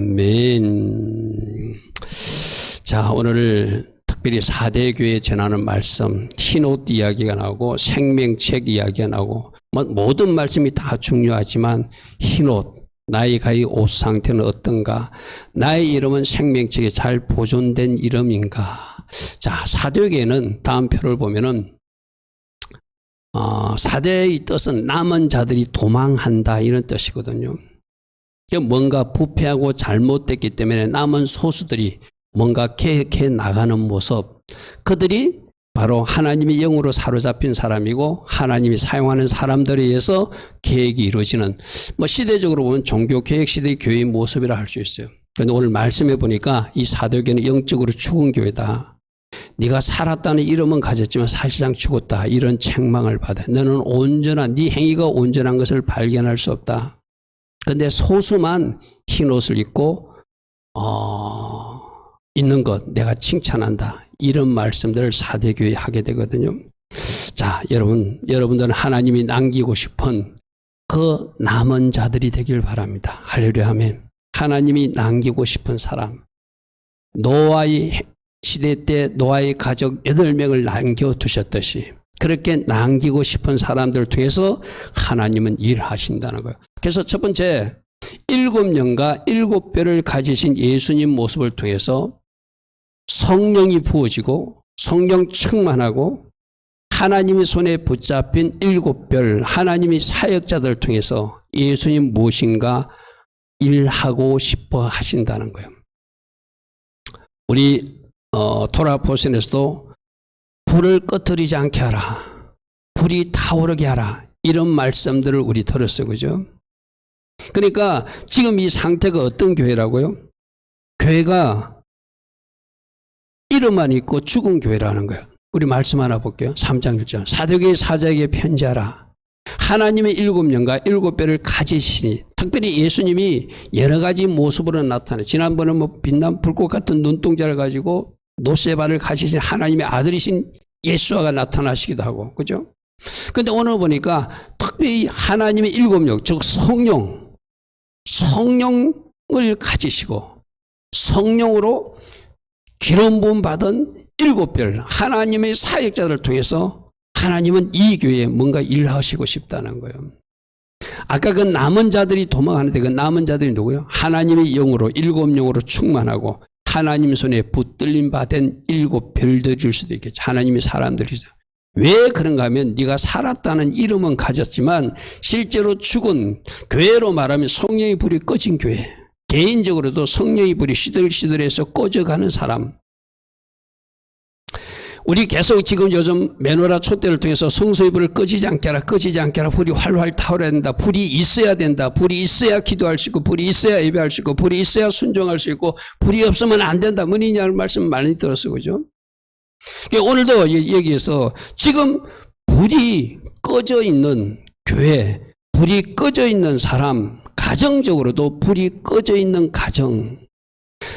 아멘. 자, 오늘 특별히 4대 교회에 전하는 말씀, 흰옷 이야기가 나오고 생명책 이야기가 나오고 모든 말씀이 다 중요하지만 흰옷, 나의 가의 옷 상태는 어떤가? 나의 이름은 생명책에 잘 보존된 이름인가? 자, 사도계는 다음 표를 보면은 4대의 뜻은 남은 자들이 도망한다 이런 뜻이거든요. 뭔가 부패하고 잘못됐기 때문에 남은 소수들이 뭔가 개혁해 나가는 모습, 그들이 바로 하나님의 영으로 사로잡힌 사람이고 하나님이 사용하는 사람들에 의해서 계획이 이루어지는, 시대적으로 보면 종교개혁 시대의 교회의 모습이라 할 수 있어요. 그런데 오늘 말씀해 보니까 이 사도교회는 영적으로 죽은 교회다. 네가 살았다는 이름은 가졌지만 사실상 죽었다. 이런 책망을 받아. 너는 온전한, 네 행위가 온전한 것을 발견할 수 없다. 그런데 소수만 흰옷을 입고 있는 것 내가 칭찬한다. 이런 말씀들을 사대교회에 하게 되거든요. 자, 여러분들은 하나님이 남기고 싶은 그 남은 자들이 되길 바랍니다. 할렐루야 아멘. 하나님이 남기고 싶은 사람, 노아의 시대 때 노아의 가족 8명을 남겨두셨듯이 그렇게 남기고 싶은 사람들을 통해서 하나님은 일하신다는 거예요. 그래서 첫 번째, 7년과 7뼈를 가지신 예수님 모습을 통해서 성령이 부어지고 성령 충만하고 하나님의 손에 붙잡힌 7별 하나님의 사역자들을 통해서 예수님 무엇인가 일하고 싶어 하신다는 거예요. 우리 토라 포션에서도 불을 꺼뜨리지 않게 하라, 불이 타오르게 하라, 이런 말씀들을 우리 들었어요. 그죠? 그러니까 지금 이 상태가 어떤 교회라고요? 교회가 이름만 있고 죽은 교회라는 거예요. 우리 말씀 하나 볼게요. 3장 1절. 사도교회 사자에게 편지하라. 하나님의 7년과 7뼈를 가지시니, 특별히 예수님이 여러 가지 모습으로 나타나요. 지난번에 빛난 불꽃 같은 눈동자를 가지고 노쇠발을 가지신 하나님의 아들이신 예수가 나타나시기도 하고, 그죠? 근데 오늘 보니까 특별히 하나님의 7년, 즉 성령을 가지시고 성령으로 기름 부음 받은 7별 하나님의 사역자들을 통해서 하나님은 이 교회에 뭔가 일하시고 싶다는 거예요. 아까 그 남은 자들이 도망하는데 그 남은 자들이 누구예요? 하나님의 영으로 7영으로 충만하고 하나님 손에 붙들림 받은 7별들일 수도 있겠죠. 하나님의 사람들이죠. 왜 그런가 하면 네가 살았다는 이름은 가졌지만 실제로 죽은, 교회로 말하면 성령의 불이 꺼진 교회, 개인적으로도 성령의 불이 시들시들해서 꺼져가는 사람. 우리 계속 지금 요즘 메노라 촛대를 통해서 성소의 불을 꺼지지 않게 하라, 꺼지지 않게 하라, 불이 활활 타오르야 된다, 불이 있어야 된다, 불이 있어야 기도할 수 있고, 불이 있어야 예배할 수 있고, 불이 있어야 순종할 수 있고, 불이 없으면 안 된다, 뭐니냐는 말씀 많이 들었어요. 그죠? 오늘도 여기에서 지금 불이 꺼져 있는 교회, 불이 꺼져 있는 사람, 가정적으로도 불이 꺼져 있는 가정.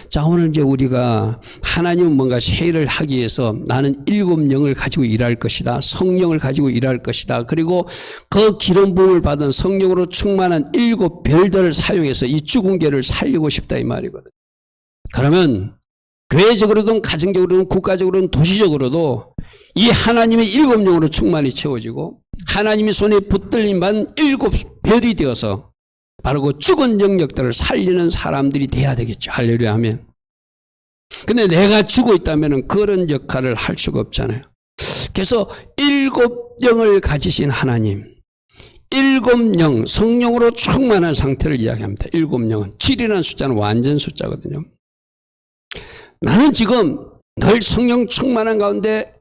자, 오늘 이제 우리가 하나님은 뭔가 새 일을 하기 위해서 나는 7영을 가지고 일할 것이다. 성령을 가지고 일할 것이다. 그리고 그 기름 부음을 받은 성령으로 충만한 7별들을 사용해서 이 죽은 교회를 살리고 싶다 이 말이거든. 그러면 교회적으로든 가정적으로든 국가적으로든 도시적으로도 이 하나님의 7영으로 충만히 채워지고 하나님의 손에 붙들림만 7별이 되어서 바로 그 죽은 영역들을 살리는 사람들이 돼야 되겠죠. 할렐루야 하면. 근데 내가 죽어 있다면 그런 역할을 할 수가 없잖아요. 그래서 7영을 가지신 하나님, 7영, 성령으로 충만한 상태를 이야기합니다. 7영은 7이라는 숫자는 완전 숫자거든요. 나는 지금 늘 성령 충만한 가운데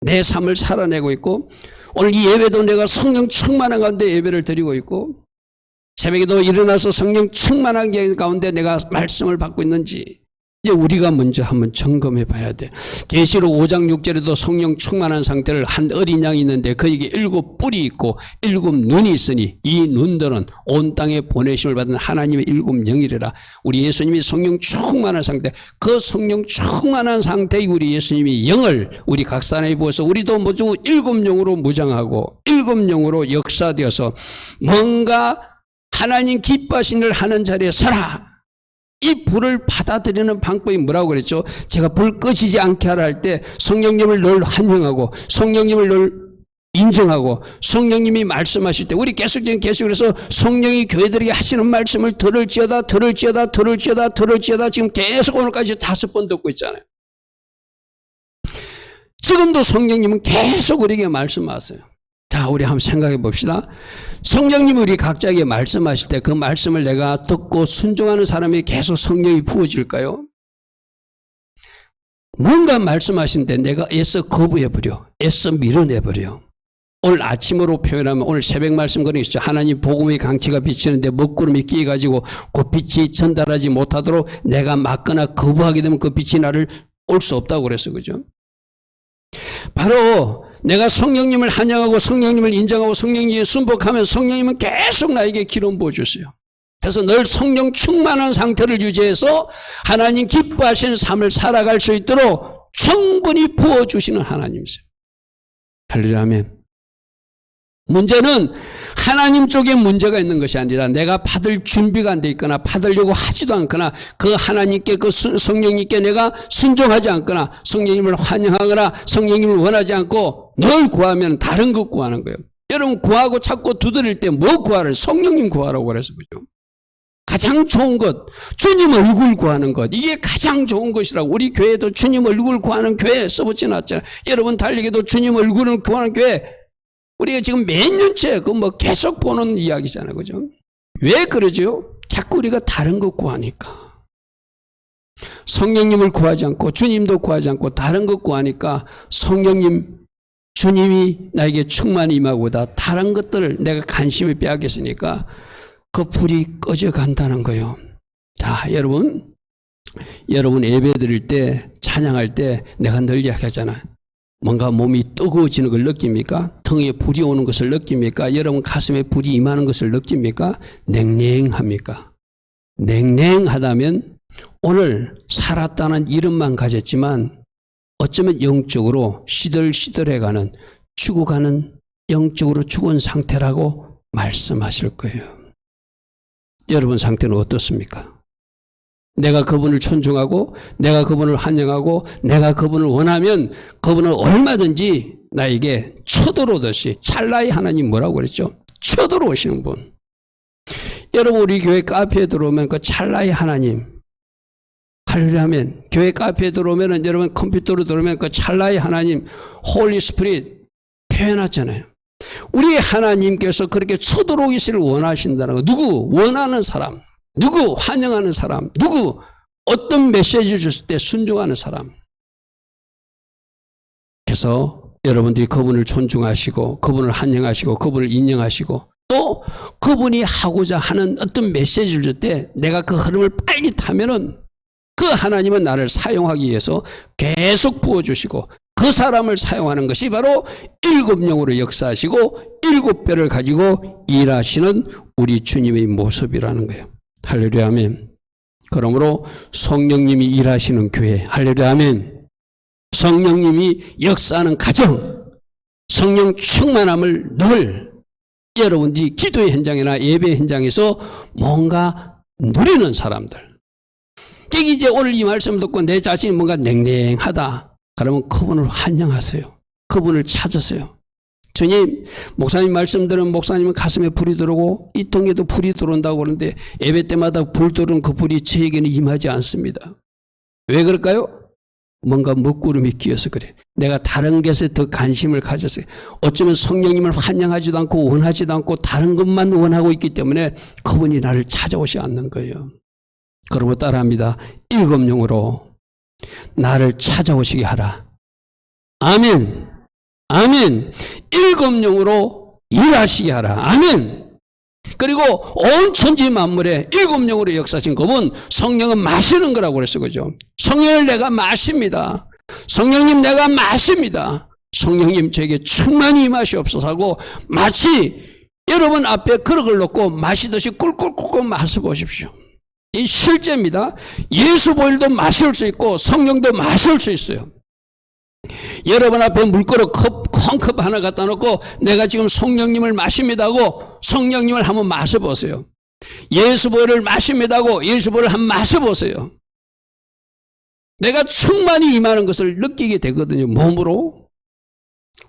내 삶을 살아내고 있고, 오늘 이 예배도 내가 성령 충만한 가운데 예배를 드리고 있고, 새벽에도 일어나서 성령 충만한 가운데 내가 말씀을 받고 있는지 이제 우리가 먼저 한번 점검해 봐야 돼. 계시록 5장 6절에도 성령 충만한 상태를 한 어린 양이 있는데 그에게 7뿔이 있고 7눈이 있으니 이 눈들은 온 땅에 보내심을 받은 하나님의 7영이래라. 우리 예수님이 성령 충만한 상태, 그 성령 충만한 상태의 우리 예수님이 영을 우리 각 사람에 부어서 우리도 모두 7영으로 무장하고 7영으로 역사되어서 뭔가 하나님 기뻐하신 일을 하는 자리에 서라. 이 불을 받아들이는 방법이 뭐라고 그랬죠? 제가 불 꺼지지 않게 하라 할 때 성령님을 늘 환영하고 성령님을 늘 인정하고 성령님이 말씀하실 때 우리 계속적인 계속해서 성령이 교회들에게 하시는 말씀을 들을지어다 지금 계속 오늘까지 5번 듣고 있잖아요. 지금도 성령님은 계속 우리에게 말씀하세요. 자, 우리 한번 생각해 봅시다. 성령님이 우리 각자에게 말씀하실 때 그 말씀을 내가 듣고 순종하는 사람이 계속 성령이 부어질까요? 뭔가 말씀하시는데 내가 애써 거부해버려. 애써 밀어내버려. 오늘 아침으로 표현하면 오늘 새벽 말씀 그런 게 있죠. 하나님 복음의 강치가 비치는데 먹구름이 끼어가지고 그 빛이 전달하지 못하도록 내가 막거나 거부하게 되면 그 빛이 나를 올 수 없다고 그랬어. 그죠? 바로 내가 성령님을 환영하고 성령님을 인정하고 성령님에 순복하면 성령님은 계속 나에게 기름 부어주세요. 그래서 늘 성령 충만한 상태를 유지해서 하나님 기뻐하시는 삶을 살아갈 수 있도록 충분히 부어주시는 하나님이세요. 할렐루야 아멘. 문제는 하나님 쪽에 문제가 있는 것이 아니라 내가 받을 준비가 안 돼 있거나 받으려고 하지도 않거나 그 하나님께 그 성령님께 내가 순종하지 않거나 성령님을 환영하거나 성령님을 원하지 않고 늘 구하면 다른 것 구하는 거예요. 여러분 구하고 찾고 두드릴 때 뭐 구하래? 성령님 구하라고 그래서 그죠? 가장 좋은 것, 주님 얼굴 구하는 것, 이게 가장 좋은 것이라고. 우리 교회도 주님 얼굴 구하는 교회 써보지 않았잖아요. 여러분 달리기도 주님 얼굴을 구하는 교회 우리가 지금 몇 년째 그 뭐 계속 보는 이야기잖아요. 그죠? 왜 그러죠? 자꾸 우리가 다른 것 구하니까. 성령님을 구하지 않고 주님도 구하지 않고 다른 것 구하니까 성령님, 주님이 나에게 충만히 임하고다 다른 것들을 내가 관심을 빼앗겼으니까 그 불이 꺼져 간다는 거예요. 자, 여러분 예배 드릴 때 찬양할 때 내가 늘 이야기하잖아요. 뭔가 몸이 뜨거워지는 걸 느낍니까? 등에 불이 오는 것을 느낍니까? 여러분 가슴에 불이 임하는 것을 느낍니까? 냉랭합니까? 냉랭하다면 오늘 살았다는 이름만 가졌지만 어쩌면 영적으로 시들시들해가는 죽어가는 영적으로 죽은 상태라고 말씀하실 거예요. 여러분 상태는 어떻습니까? 내가 그분을 존중하고 내가 그분을 환영하고 내가 그분을 원하면 그분은 얼마든지 나에게 쳐들어오듯이 찰나의 하나님 뭐라고 그랬죠? 쳐들어오시는 분. 여러분 우리 교회 카페에 들어오면 그 찰나의 하나님 할렐루야 하면 교회 카페에 들어오면 여러분 컴퓨터로 들어오면 그 찰나의 하나님 홀리 스피릿 표현하잖아요. 우리 하나님께서 그렇게 쳐들어오기를 원하신다는 거. 누구? 원하는 사람. 누구? 환영하는 사람. 누구? 어떤 메시지를 줬을 때 순종하는 사람. 그래서 여러분들이 그분을 존중하시고 그분을 환영하시고 그분을 인정하시고 또 그분이 하고자 하는 어떤 메시지를 줄 때 내가 그 흐름을 빨리 타면은 그 하나님은 나를 사용하기 위해서 계속 부어주시고 그 사람을 사용하는 것이 바로 7영으로 역사하시고 7배를 가지고 일하시는 우리 주님의 모습이라는 거예요. 할렐루야 아멘. 그러므로 성령님이 일하시는 교회, 할렐루야 아멘. 성령님이 역사하는 가정, 성령 충만함을 늘 여러분들이 기도의 현장이나 예배 현장에서 뭔가 누리는 사람들. 이제 오늘 이 말씀 듣고 내 자신이 뭔가 냉랭하다. 그러면 그분을 환영하세요. 그분을 찾으세요. 주님, 목사님 말씀 들은 목사님은 가슴에 불이 들어오고 이 통에도 불이 들어온다고 그러는데 예배 때마다 불 들어오는 그 불이 저에게는 임하지 않습니다. 왜 그럴까요? 뭔가 먹구름이 끼어서 그래. 내가 다른 것에 더 관심을 가졌어요. 어쩌면 성령님을 환영하지도 않고 원하지도 않고 다른 것만 원하고 있기 때문에 그분이 나를 찾아오지 않는 거예요. 그러면 따라합니다. 7영으로 나를 찾아오시게 하라. 아멘. 아멘. 7영으로 일하시게 하라. 아멘. 그리고 온 천지 만물에 7영으로 역사하신 그분 성령은 마시는 거라고 그랬어요. 그죠? 성령을 내가 마십니다. 성령님 내가 마십니다. 성령님 저에게 충만히 임하시옵소서 하고 마치 여러분 앞에 그릇을 놓고 마시듯이 꿀꿀꿀꿀 마셔보십시오. 이 실제입니다. 예수 보일도 마실 수 있고 성령도 마실 수 있어요. 여러분 앞에 물그릇 콩컵 하나 갖다 놓고 내가 지금 성령님을 마십니다 하고 성령님을 한번 마셔보세요. 예수보혈을 마십니다고 예수보혈을 한번 마셔보세요. 내가 충만히 임하는 것을 느끼게 되거든요. 몸으로.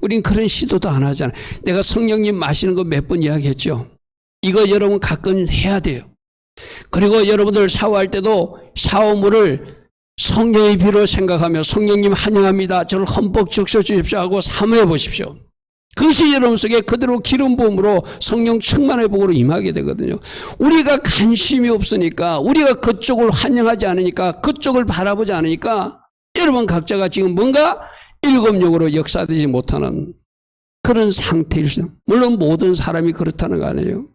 우린 그런 시도도 안 하잖아요. 내가 성령님 마시는 거 몇 번 이야기했죠. 이거 여러분 가끔 해야 돼요. 그리고 여러분들 샤워할 때도 샤워물을 성령의 비로 생각하며 성령님 환영합니다. 저를 흠뻑 적셔주십시오 하고 사모해 보십시오. 그것이 여러분 속에 그대로 기름 부음으로 성령 충만의 복으로 임하게 되거든요. 우리가 관심이 없으니까, 우리가 그쪽을 환영하지 않으니까, 그쪽을 바라보지 않으니까 여러분 각자가 지금 뭔가 일곱 영으로 역사되지 못하는 그런 상태일수. 물론 모든 사람이 그렇다는 거 아니에요.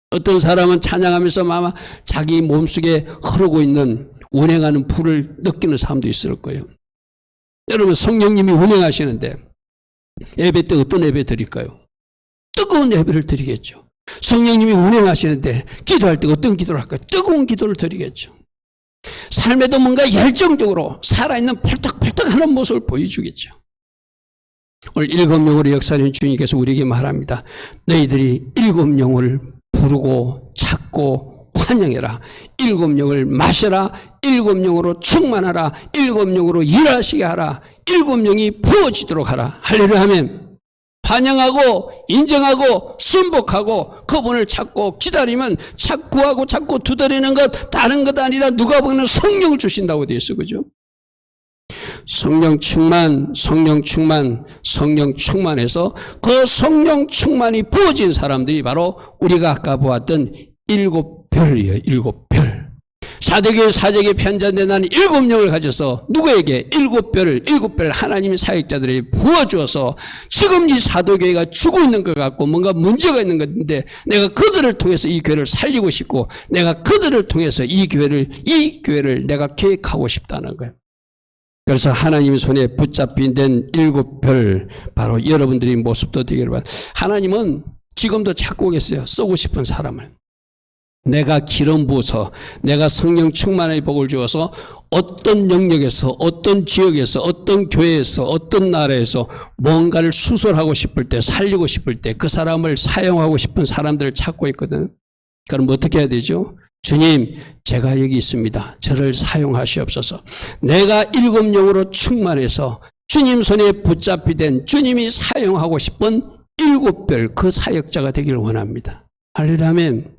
어떤 사람은 찬양하면서 아마 자기 몸속에 흐르고 있는 운행하는 불을 느끼는 사람도 있을 거예요. 여러분 성령님이 운행하시는데 예배 때 어떤 예배 드릴까요? 뜨거운 예배를 드리겠죠. 성령님이 운행하시는데 기도할 때 어떤 기도를 할까요? 뜨거운 기도를 드리겠죠. 삶에도 뭔가 열정적으로 살아있는 펄떡펄떡하는 모습을 보여주겠죠. 오늘 일곱 영으로 역사하는 주님께서 우리에게 말합니다. 너희들이 일곱 영을 부르고 찾고 환영해라. 일곱 영을 마셔라. 일곱 영으로 충만하라. 일곱 영으로 일하시게 하라. 일곱 영이 부어지도록 하라. 할렐루야 하면 환영하고 인정하고 순복하고 그분을 찾고 기다리면 구하고 찾고 두드리는 것 다른 것 아니라 누가 보면 성령을 주신다고 되어 있어. 그죠? 성령 충만, 성령 충만, 성령 충만해서 그 성령 충만이 부어진 사람들이 바로 우리가 아까 보았던 일곱 별이에요. 일곱 별. 사도교회 사제에게 편지한데 나는 일곱 영을 가져서 누구에게? 일곱 별 하나님의 사역자들에게 부어주어서 지금 이 사도교회가 죽어 있는 것 같고 뭔가 문제가 있는 것 같은데 내가 그들을 통해서 이 교회를 살리고 싶고 내가 그들을 통해서 이 교회를 내가 계획하고 싶다는 거예요. 그래서 하나님의 손에 붙잡힌 된 일곱 별, 바로 여러분들의 모습도 되기를 바랍니다. 하나님은 지금도 찾고 계세요. 쓰고 싶은 사람을. 내가 기름 부어서 내가 성령 충만의 복을 주어서 어떤 영역에서 어떤 지역에서 어떤 교회에서 어떤 나라에서 뭔가를 수설하고 싶을 때 살리고 싶을 때 그 사람을 사용하고 싶은 사람들을 찾고 있거든. 그럼 어떻게 해야 되죠? 주님, 제가 여기 있습니다. 저를 사용하시옵소서. 내가 일곱 영으로 충만해서 주님 손에 붙잡히된 주님이 사용하고 싶은 일곱 별 그 사역자가 되기를 원합니다. 할렐루야 아멘.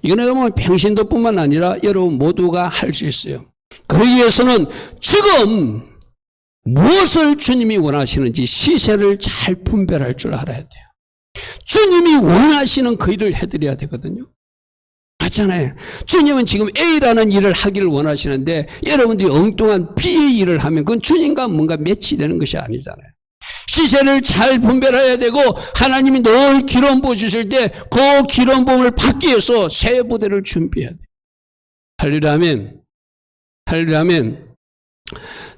이거는 뭐 평신도뿐만 아니라 여러분 모두가 할 수 있어요. 그러기 위해서는 지금 무엇을 주님이 원하시는지 시세를 잘 분별할 줄 알아야 돼요. 주님이 원하시는 그 일을 해드려야 되거든요. 맞잖아요. 주님은 지금 A라는 일을 하기를 원하시는데 여러분들이 엉뚱한 B의 일을 하면 그건 주님과 뭔가 매치되는 것이 아니잖아요. 시세를 잘 분별해야 되고 하나님이 늘 기름 부어주실 때 그 기름 부음을 받기 위해서 새 부대를 준비해야 돼요. 할렐루야 아멘. 할렐루야 아멘.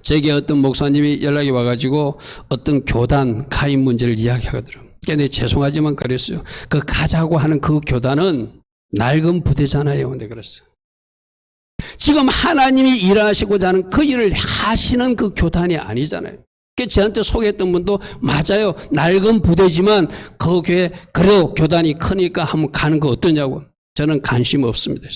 제게 어떤 목사님이 연락이 와가지고 어떤 교단 가입 문제를 이야기하거든요. 근데 죄송하지만 그랬어요. 그 가자고 하는 그 교단은 낡은 부대잖아요. 근데 그랬어요. 지금 하나님이 일하시고자 하는 그 일을 하시는 그 교단이 아니잖아요. 저한테 소개했던 분도 맞아요. 낡은 부대지만 그 교회 그래도 교단이 크니까 한번 가는 거 어떠냐고. 저는 관심 없습니다.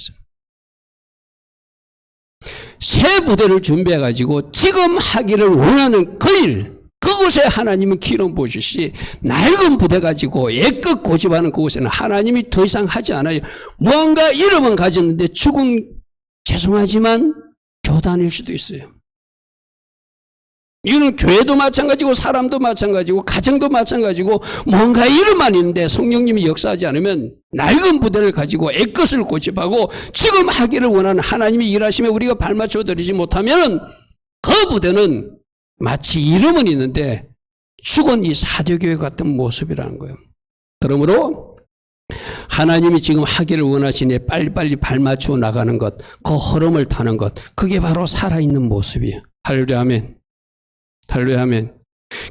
새 부대를 준비해가지고 지금 하기를 원하는 그 일, 그곳에 하나님은 기름 부으시시 낡은 부대 가지고 애껏 고집하는 그곳에는 하나님이 더 이상 하지 않아요. 뭔가 이름은 가졌는데 죽은 죄송하지만 교단일 수도 있어요. 이거는 교회도 마찬가지고 사람도 마찬가지고 가정도 마찬가지고 뭔가 이름만 있는데 성령님이 역사하지 않으면 낡은 부대를 가지고 애껏을 고집하고 지금 하기를 원하는 하나님이 일하시면 우리가 발맞춰 드리지 못하면 그 부대는 마치 이름은 있는데 죽은 이 사도교회 같은 모습이라는 거예요. 그러므로 하나님이 지금 하기를 원하시니 빨리빨리 발맞추어 나가는 것, 그 흐름을 타는 것, 그게 바로 살아있는 모습이에요. 할렐루야 아멘. 할렐루야 아멘.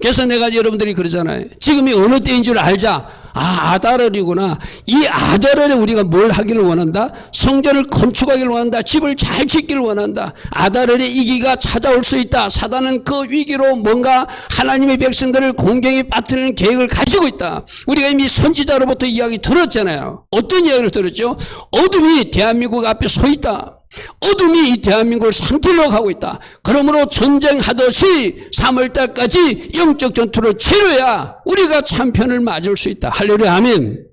그래서 내가 여러분들이 그러잖아요. 지금이 어느 때인 줄 알자. 아달월이구나. 이 아달월에 우리가 뭘 하기를 원한다? 성전을 건축하기를 원한다. 집을 잘 짓기를 원한다. 아달월에 위기가 찾아올 수 있다. 사단은 그 위기로 뭔가 하나님의 백성들을 공경에 빠뜨리는 계획을 가지고 있다. 우리가 이미 선지자로부터 이야기 들었잖아요. 어떤 이야기를 들었죠? 어둠이 대한민국 앞에 서 있다. 어둠이 이 대한민국을 삼키려고 하고 있다. 그러므로 전쟁하듯이 3월달까지 영적 전투를 치러야 우리가 참편을 맞을 수 있다. 할렐루야 아멘.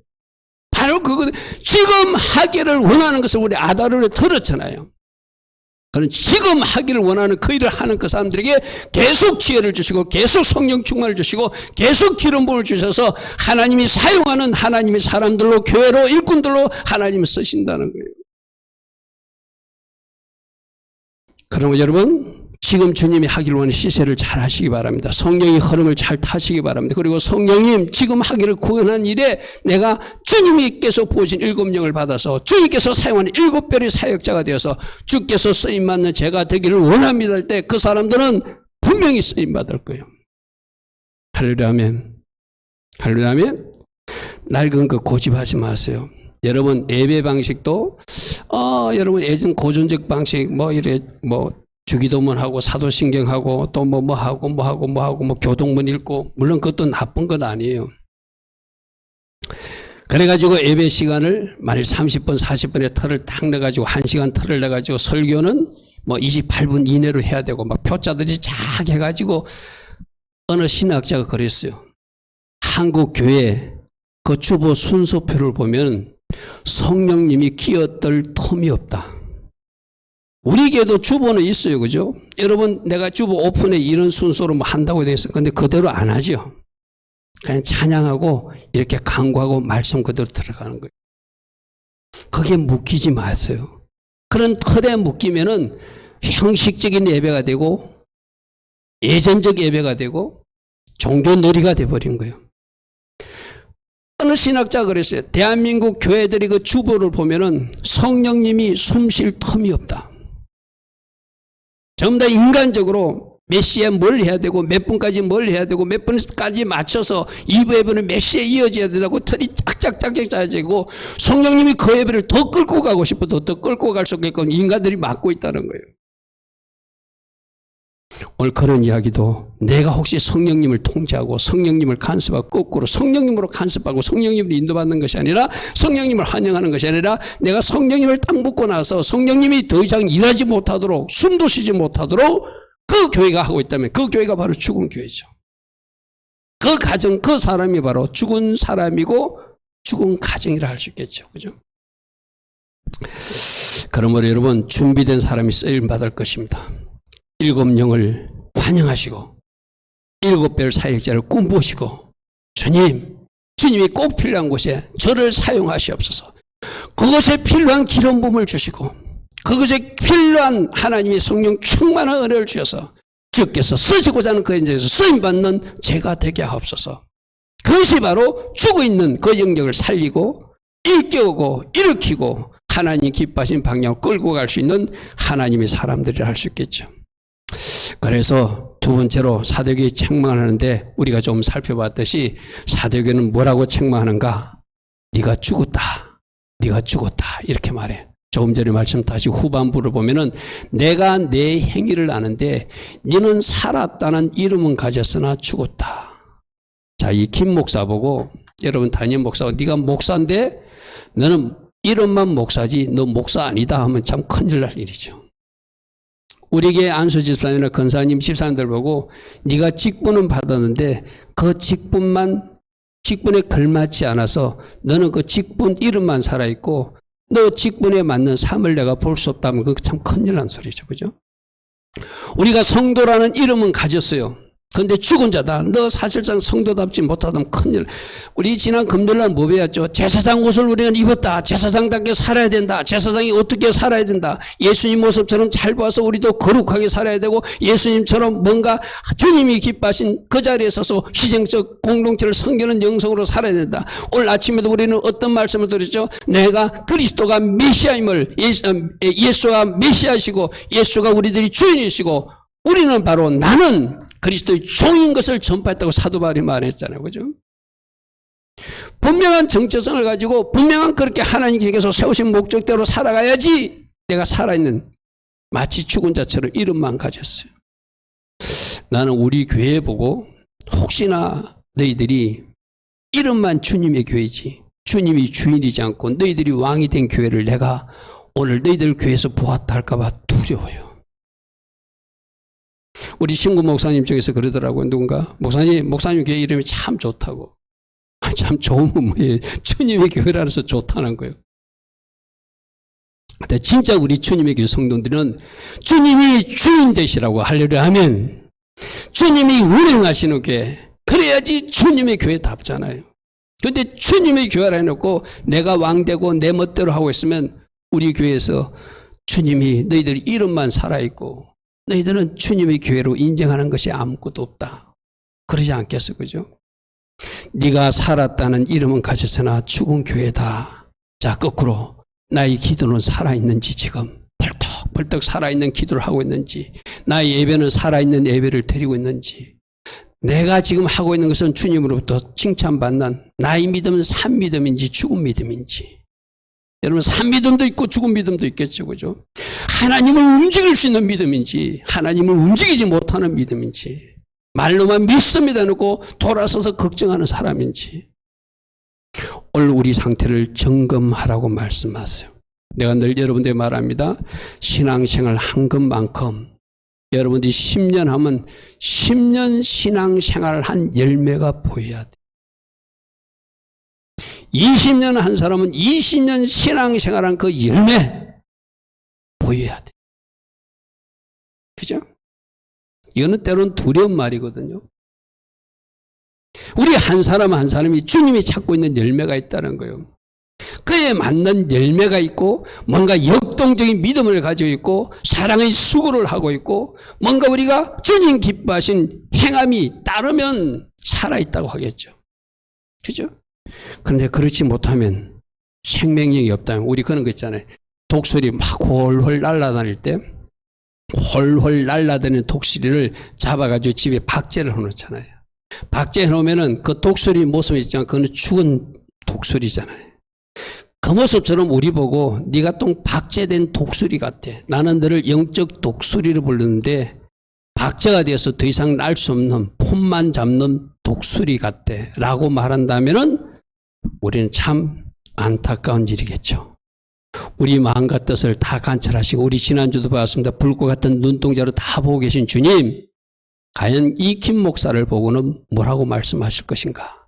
바로 그거 지금 하기를 원하는 것을 우리 아달월에 들었잖아요. 그런 지금 하기를 원하는 그 일을 하는 그 사람들에게 계속 지혜를 주시고 계속 성령 충만을 주시고 계속 기름 부음을 주셔서 하나님이 사용하는 하나님의 사람들로 교회로 일꾼들로 하나님을 쓰신다는 거예요. 그러면 여러분 지금 주님이 하기를 원하는 시세를 잘 하시기 바랍니다. 성령의 흐름을 잘 타시기 바랍니다. 그리고 성령님 지금 하기를 구원한 일에 내가 주님께서 부으신 7영을 받아서 주님께서 사용하는 7별의 사역자가 되어서 주께서 쓰임받는 제가 되기를 원합니다 할 때 그 사람들은 분명히 쓰임받을 거예요. 할렐루야 아멘. 할렐루야 아멘. 낡은 거 고집하지 마세요. 여러분 예배 방식도 여러분 예전 고전적 방식 주기도문 하고 사도신경 하고 또 뭐 하고 교동문 읽고 물론 그것도 나쁜 건 아니에요. 그래가지고 예배 시간을 만일 30분 40분의 틀을 딱 내가지고 1시간 틀을 내가지고 설교는 28분 이내로 해야 되고 막 표자들이 쫙 해가지고 어느 신학자가 그랬어요. 한국 교회 그 주보 순서표를 보면 성령님이 끼어들 틈이 없다. 우리 교회도 주보는 있어요. 그죠? 여러분 내가 주보 오픈에 이런 순서로 한다고 되어 있어요. 근데 그대로 안 하죠. 그냥 찬양하고 이렇게 강구하고 말씀 그대로 들어가는 거예요. 거기에 묶이지 마세요. 그런 틀에 묶이면은 형식적인 예배가 되고 예전적 예배가 되고 종교놀이가 돼버린 거예요. 어느 신학자가 그랬어요. 대한민국 교회들이 그 주보를 보면은 성령님이 숨 쉴 틈이 없다. 전부 다 인간적으로 몇 시에 뭘 해야 되고 몇 분까지 뭘 해야 되고 몇 분까지 맞춰서 2부 예배는 몇 시에 이어져야 된다고 틀이 짝짝짝짝 짜지고 성령님이 그 예배를 더 끌고 가고 싶어도 더 끌고 갈 수 없게끔 인간들이 막고 있다는 거예요. 오늘 그런 이야기도 내가 혹시 성령님을 통제하고 성령님을 간섭하고 거꾸로 성령님으로 간섭하고 성령님을 인도받는 것이 아니라 성령님을 환영하는 것이 아니라 내가 성령님을 딱 묻고 나서 성령님이 더 이상 일하지 못하도록 숨도 쉬지 못하도록 그 교회가 하고 있다면 그 교회가 바로 죽은 교회죠. 그 가정 그 사람이 바로 죽은 사람이고 죽은 가정이라 할 수 있겠죠. 그죠? 그러므로 여러분 준비된 사람이 쓰임 받을 것입니다. 7영을 환영하시고 7별 사역자를 꿈꾸시고 주님이 꼭 필요한 곳에 저를 사용하시옵소서. 그것에 필요한 기름 부음을 주시고 그것에 필요한 하나님의 성령 충만한 은혜를 주셔서 주께서 쓰시고자 하는 그 현장에서 쓰임받는 제가 되게 하옵소서. 그것이 바로 죽어있는 그 영역을 살리고 일깨우고 일으키고 하나님 기뻐하신 방향으로 끌고 갈 수 있는 하나님의 사람들이라 할 수 있겠죠. 그래서 두 번째로 사도교회 책망하는데 우리가 좀 살펴봤듯이 사도교회는 뭐라고 책망하는가? 네가 죽었다. 네가 죽었다. 이렇게 말해. 조금 전에 말씀 다시 후반부를 보면은 내가 내 행위를 아는데 너는 살았다는 이름은 가졌으나 죽었다. 자, 이 김 목사 보고 여러분 담임 목사가 네가 목사인데 너는 이름만 목사지 너 목사 아니다 하면 참 큰일 날 일이죠. 우리에게 안수 집사님이나 권사님 집사님들 보고 네가 직분은 받았는데 그 직분에 걸맞지 않아서 너는 그 직분 이름만 살아있고 너 직분에 맞는 삶을 내가 볼 수 없다면 그거 참 큰일 난 소리죠. 그죠? 우리가 성도라는 이름은 가졌어요. 그런데 죽은 자다. 너 사실상 성도답지 못하다면 큰일. 우리 지난 금요일날 뭐 배웠죠? 제사장 옷을 우리는 입었다. 제사장답게 살아야 된다. 제사장이 어떻게 살아야 된다. 예수님 모습처럼 잘 보아서 우리도 거룩하게 살아야 되고 예수님처럼 뭔가 주님이 기뻐하신 그 자리에 서서 희생적 공동체를 섬기는 영성으로 살아야 된다. 오늘 아침에도 우리는 어떤 말씀을 드렸죠? 내가 그리스도가 메시아임을 예수가 메시아시고 예수가 우리들이 주인이시고 우리는 바로 나는 그리스도의 종인 것을 전파했다고 사도 바울이 말했잖아요. 그죠? 분명한 정체성을 가지고 분명한 그렇게 하나님께서 세우신 목적대로 살아가야지 내가 살아있는 마치 죽은 자처럼 이름만 가졌어요. 나는 우리 교회 보고 혹시나 너희들이 이름만 주님의 교회지 주님이 주인이지 않고 너희들이 왕이 된 교회를 내가 오늘 너희들 교회에서 보았다 할까 봐 두려워요. 우리 신구 목사님 중에서 그러더라고요. 누군가 목사님 교회 이름이 참 좋다고. 참 좋으면 뭐예요? 주님의 교회라서 좋다는 거예요. 근데 진짜 우리 주님의 교회 성도들은 주님이 주인 되시라고 하려고 하면 주님이 운행하시는 교회, 그래야지 주님의 교회답잖아요. 근데 주님의 교회라 해놓고 내가 왕되고 내 멋대로 하고 있으면 우리 교회에서 주님이 너희들 이름만 살아있고 너희들은 주님의 교회로 인정하는 것이 아무것도 없다. 그러지 않겠어, 그죠? 네가 살았다는 이름은 가졌으나 죽은 교회다. 자, 거꾸로 나의 기도는 살아있는지 지금 벌떡벌떡 살아있는 기도를 하고 있는지 나의 예배는 살아있는 예배를 드리고 있는지 내가 지금 하고 있는 것은 주님으로부터 칭찬받는 나의 믿음은 산 믿음인지 죽은 믿음인지 여러분 산 믿음도 있고 죽은 믿음도 있겠죠, 그죠? 하나님을 움직일 수 있는 믿음인지 하나님을 움직이지 못하는 믿음인지 말로만 믿습니다 놓고 돌아서서 걱정하는 사람인지 오늘 우리 상태를 점검하라고 말씀하세요. 내가 늘 여러분들에게 말합니다. 신앙생활 한 것만큼 여러분들이 10년 하면 10년 신앙생활 한 열매가 보여야 돼. 20년 한 사람은 20년 신앙생활한 그 열매 보여야 돼. 그죠? 이거는 때로는 두려운 말이거든요. 우리 한 사람 한 사람이 주님이 찾고 있는 열매가 있다는 거예요. 그에 맞는 열매가 있고 뭔가 역동적인 믿음을 가지고 있고 사랑의 수고를 하고 있고 뭔가 우리가 주님 기뻐하신 행함이 따르면 살아있다고 하겠죠. 그죠? 그런데 그렇지 못하면 생명력이 없다면 우리 그런 거 있잖아요. 독수리 막 홀홀 날아다닐 때 홀홀 날아다니는 독수리를 잡아가지고 집에 박제를 해놓잖아요. 박제해 놓으면은 그 독수리 모습이 있지만 그건 죽은 독수리잖아요. 그 모습처럼 우리 보고 네가 또 박제된 독수리 같아. 나는 너를 영적 독수리를 부르는데 박제가 되어서 더 이상 날 수 없는 폼만 잡는 독수리 같아 라고 말한다면은 우리는 참 안타까운 일이겠죠. 우리 마음과 뜻을 다 관찰하시고 우리 지난주도 봤습니다. 불꽃 같은 눈동자로 다 보고 계신 주님 과연 이 김 목사를 보고는 뭐라고 말씀하실 것인가?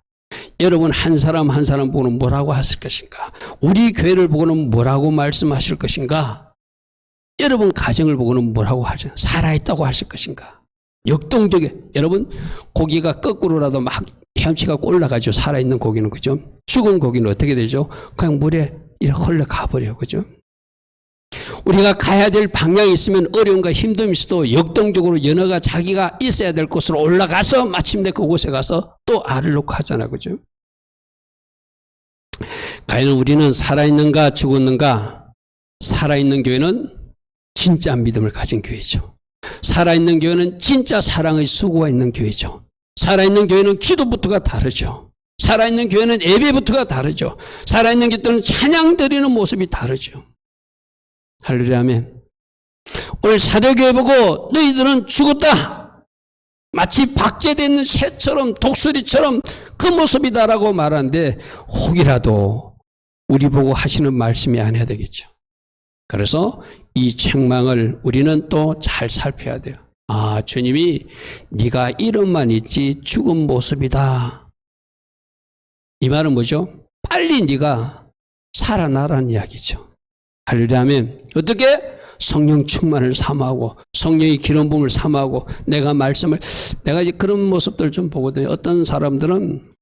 여러분 한 사람 한 사람 보고는 뭐라고 하실 것인가? 우리 교회를 보고는 뭐라고 말씀하실 것인가? 여러분 가정을 보고는 뭐라고 하실 살아있다고 하실 것인가? 역동적인 여러분 고기가 거꾸로라도 막 헤엄치고 올라가죠. 살아있는 고기는 그죠? 죽은 고기는 어떻게 되죠? 그냥 물에 이렇게 흘러가 버려요. 그죠? 우리가 가야 될 방향이 있으면 어려움과 힘듦이 있어도 역동적으로 연어가 자기가 있어야 될 곳으로 올라가서 마침내 그곳에 가서 또 알을 놓고 하잖아요. 그죠? 과연 우리는 살아있는가 죽었는가? 살아있는 교회는 진짜 믿음을 가진 교회죠. 살아있는 교회는 진짜 사랑의 수고가 있는 교회죠. 살아있는 교회는 기도부터가 다르죠. 살아있는 교회는 예배부터가 다르죠. 살아있는 교회는 찬양 드리는 모습이 다르죠. 할렐루야 아멘. 오늘 사도교회 보고 너희들은 죽었다. 마치 박제되는 새처럼 독수리처럼 그 모습이다라고 말하는데 혹이라도 우리 보고 하시는 말씀이 아니어야 되겠죠. 그래서 이 책망을 우리는 또 잘 살펴야 돼요. 아, 주님이 네가 이름만 있지 죽은 모습이다. 이 말은 뭐죠? 빨리 네가 살아나라는 이야기죠. 할렐루야 아멘. 어떻게? 성령 충만을 사모하고 성령의 기름 부음을 사모하고 내가 이제 그런 모습들 좀 보거든요. 어떤 사람들은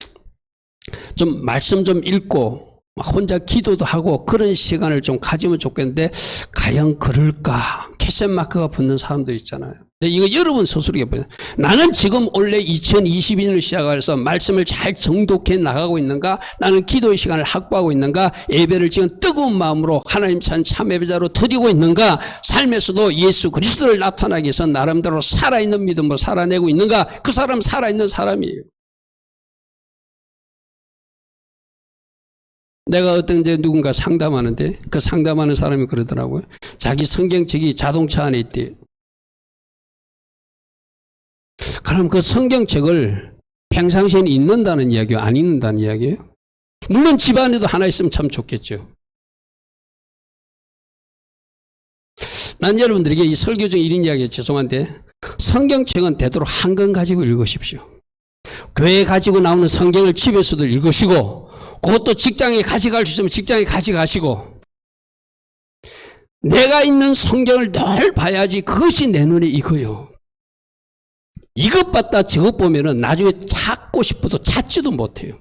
좀 말씀 좀 읽고 혼자 기도도 하고 그런 시간을 좀 가지면 좋겠는데 과연 그럴까? 퀘스천마크가 붙는 사람들 있잖아요. 이거 여러분 스스로 보세요. 나는 지금 원래 2022년을 시작해서 말씀을 잘 정독해 나가고 있는가? 나는 기도의 시간을 확보하고 있는가? 예배를 지금 뜨거운 마음으로 하나님 참 예배자로 드리고 있는가? 삶에서도 예수 그리스도를 나타나기 위해서 나름대로 살아있는 믿음으로 살아내고 있는가? 그 사람 살아있는 사람이에요. 내가 어떤 이제 누군가 상담하는데 그 상담하는 사람이 그러더라고요. 자기 성경책이 자동차 안에 있대요. 그럼 그 성경책을 평상시에 읽는다는 이야기예요? 안 읽는다는 이야기예요? 물론 집 안에도 하나 있으면 참 좋겠죠. 난 여러분들에게 이 설교 중 1인 이야기 죄송한데 성경책은 되도록 한 권 가지고 읽으십시오. 교회에 가지고 나오는 성경을 집에서도 읽으시고 그것도 직장에 가져갈 수 있으면 직장에 가져가시고 내가 있는 성경을 늘 봐야지 그것이 내 눈에 익어요. 이것 봤다 저것 보면은 나중에 찾고 싶어도 찾지도 못해요.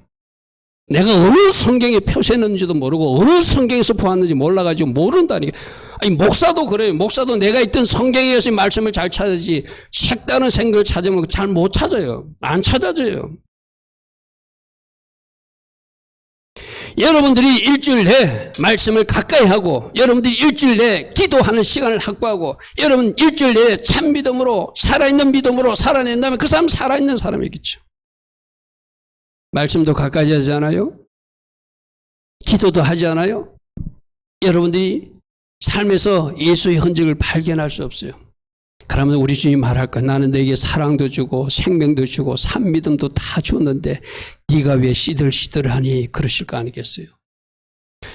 내가 어느 성경에 표시했는지도 모르고 어느 성경에서 보았는지 몰라가지고 모른다니까. 아니 목사도 그래요. 목사도 내가 있던 성경에서 말씀을 잘 찾아야지 색다른 생각을 찾으면 잘 못 찾아요. 안 찾아져요. 여러분들이 일주일 내에 말씀을 가까이 하고 여러분들이 일주일 내에 기도하는 시간을 확보하고 여러분 일주일 내에 참 믿음으로 살아있는 믿음으로 살아낸다면 그 사람 살아있는 사람이겠죠. 말씀도 가까이 하지 않아요? 기도도 하지 않아요? 여러분들이 삶에서 예수의 흔적을 발견할 수 없어요. 그러면 우리 주님이 말할까? 나는 너에게 사랑도 주고 생명도 주고 산 믿음도 다 주었는데 네가 왜 시들시들하니 그러실 거 아니겠어요?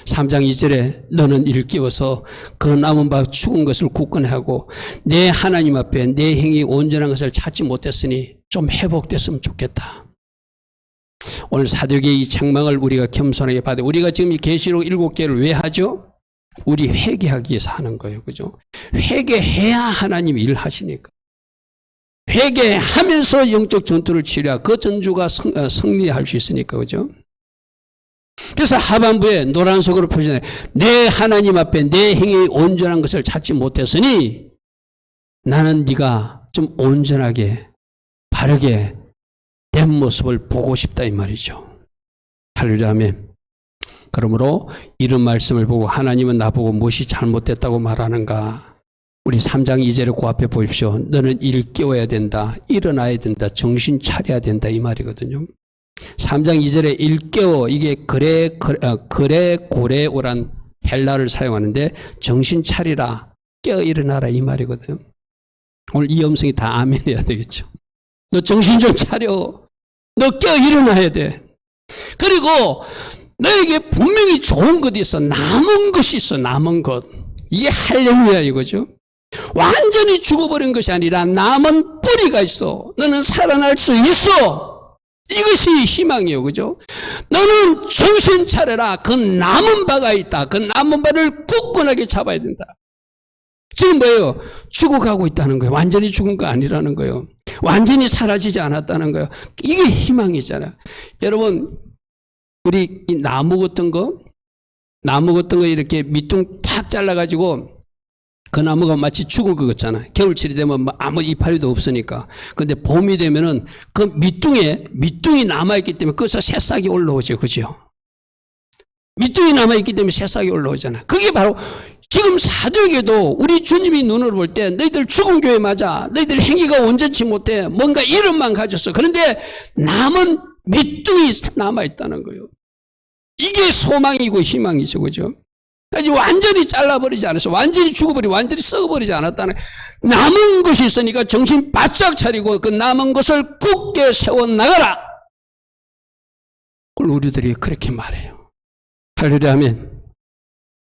3장 2절에 너는 이를 끼워서 그 남은 바 죽은 것을 굳건히 하고 내 하나님 앞에 내 행위 온전한 것을 찾지 못했으니 좀 회복됐으면 좋겠다. 오늘 사도계의 이 책망을 우리가 겸손하게 받아. 우리가 지금 이 계시록 7개를 왜 하죠? 우리 회개하기 위해서 하는 거예요. 그죠? 회개해야 하나님이 일을 하시니까. 회개하면서 영적 전투를 치료하 그 전주가 승리할 수 있으니까. 그죠? 그래서 하반부에 노란색으로 표시해 내 하나님 앞에 내 행위 온전한 것을 찾지 못했으니 나는 네가 좀 온전하게 바르게 된 모습을 보고 싶다 이 말이죠. 할렐루야 아멘. 그러므로 이런 말씀을 보고 하나님은 나보고 무엇이 잘못됐다고 말하는가. 우리 3장 2절에 그 앞에 보십시오. 너는 이를 깨워야 된다. 일어나야 된다. 정신 차려야 된다 이 말이거든요. 3장 2절에 일깨워 이게 그래 고레오란 헬라를 사용하는데 정신 차리라 깨어 일어나라 이 말이거든요. 오늘 이 음성이 다 아멘해야 되겠죠. 너 정신 좀 차려. 너 깨어 일어나야 돼. 그리고 너에게 분명히 좋은 것이 있어. 남은 것이 있어. 남은 것. 이게 할렐루야 이거죠. 완전히 죽어버린 것이 아니라 남은 뿌리가 있어. 너는 살아날 수 있어. 이것이 희망이에요. 그죠? 너는 정신 차려라. 그 남은 바가 있다. 그 남은 바를 굳건하게 잡아야 된다. 지금 뭐예요? 죽어가고 있다는 거예요. 완전히 죽은 거 아니라는 거예요. 완전히 사라지지 않았다는 거예요. 이게 희망이잖아요. 여러분 우리 이 나무 같은 거 이렇게 밑둥 탁 잘라가지고 그 나무가 마치 죽은 것 같잖아. 겨울철이 되면 아무 이파리도 없으니까. 근데 봄이 되면은 그 밑둥이 남아있기 때문에 거기서 새싹이 올라오죠. 그죠? 밑둥이 남아있기 때문에 새싹이 올라오잖아. 그게 바로 지금 사도에게도 우리 주님이 눈으로 볼 때 너희들 죽은 교회 맞아. 너희들 행위가 온전치 못해. 뭔가 이름만 가졌어. 그런데 남은 밑둥이 남아있다는 거예요. 이게 소망이고 희망이죠. 그죠? 아직 완전히 잘라버리지 않았어. 완전히 죽어버리고 완전히 썩어버리지 않았다는 남은 것이 있으니까 정신 바짝 차리고 그 남은 것을 굳게 세워나가라. 오늘 우리들이 그렇게 말해요. 할렐루야 아멘.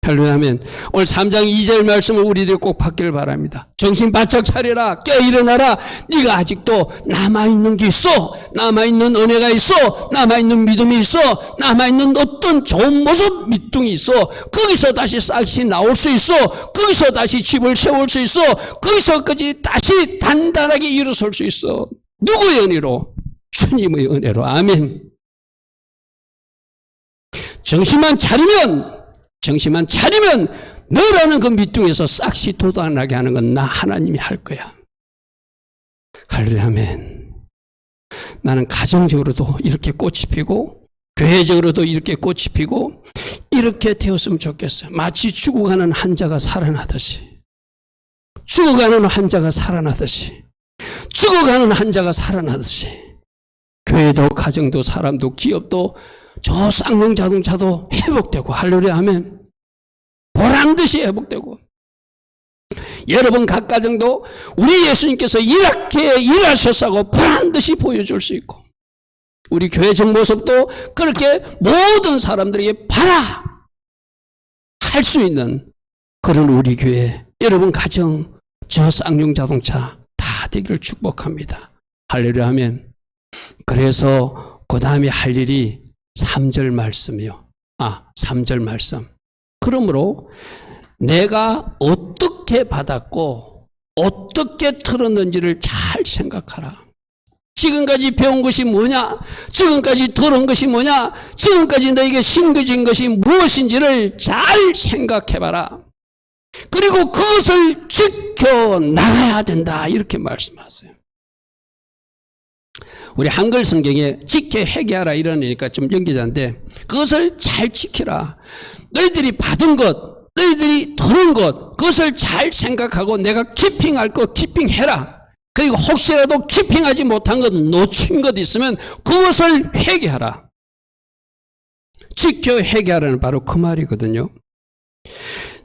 할렐루야 아멘. 오늘 3장 2절 말씀을 우리들이 꼭 받기를 바랍니다. 정신 바짝 차려라. 깨어 일어나라. 네가 아직도 남아있는 게 있어. 남아있는 은혜가 있어. 남아있는 믿음이 있어. 남아있는 어떤 좋은 모습 밑둥이 있어. 거기서 다시 싹이 나올 수 있어. 거기서 다시 집을 세울 수 있어. 거기서까지 다시 단단하게 일어설 수 있어. 누구의 은혜로? 주님의 은혜로. 아멘. 정신만 차리면 너라는 그 밑둥에서 싹시 돋아나게 하는 건 나 하나님이 할 거야. 할렐루야 아멘. 나는 가정적으로도 이렇게 꽃이 피고 교회적으로도 이렇게 꽃이 피고 이렇게 되었으면 좋겠어요. 마치 죽어가는 환자가 살아나듯이 교회도 가정도 사람도 기업도 저 쌍용 자동차도 회복되고, 할렐루야 하면 보란듯이 회복되고, 여러분 각 가정도 우리 예수님께서 이렇게 일하셨다고 보란듯이 보여줄 수 있고, 우리 교회적 모습도 그렇게 모든 사람들에게 봐라 할 수 있는 그런 우리 교회, 여러분 가정, 저 쌍용 자동차 다 되기를 축복합니다. 할렐루야 하면, 그래서 그 다음에 할 일이 3절 말씀이요. 3절 말씀. 그러므로 내가 어떻게 받았고 어떻게 들었는지를 잘 생각하라. 지금까지 배운 것이 뭐냐? 지금까지 들은 것이 뭐냐? 지금까지 너에게 심겨진 것이 무엇인지를 잘 생각해봐라. 그리고 그것을 지켜나가야 된다. 이렇게 말씀하세요. 우리 한글 성경에 지켜 회개하라 이러니까 좀 연기자인데, 그것을 잘 지키라. 너희들이 받은 것, 너희들이 들은 것, 그것을 잘 생각하고 내가 키핑할 것 키핑해라. 그리고 혹시라도 키핑하지 못한 것, 놓친 것 있으면 그것을 회개하라. 지켜 회개하라는 바로 그 말이거든요.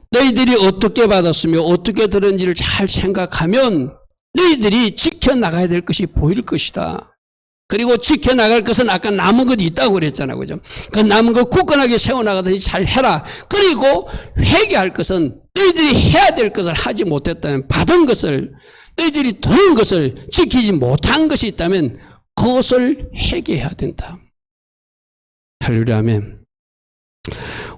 너희들이 어떻게 받았으며 어떻게 들은지를 잘 생각하면 너희들이 지켜나가야 될 것이 보일 것이다. 그리고 지켜나갈 것은 아까 남은 것이 있다고 그랬잖아요. 그죠? 그 남은 것 굳건하게 세워나가든지 잘 해라. 그리고 회개할 것은 너희들이 해야 될 것을 하지 못했다면, 받은 것을, 너희들이 들은 것을 지키지 못한 것이 있다면 그것을 회개해야 된다. 할렐루야 아멘.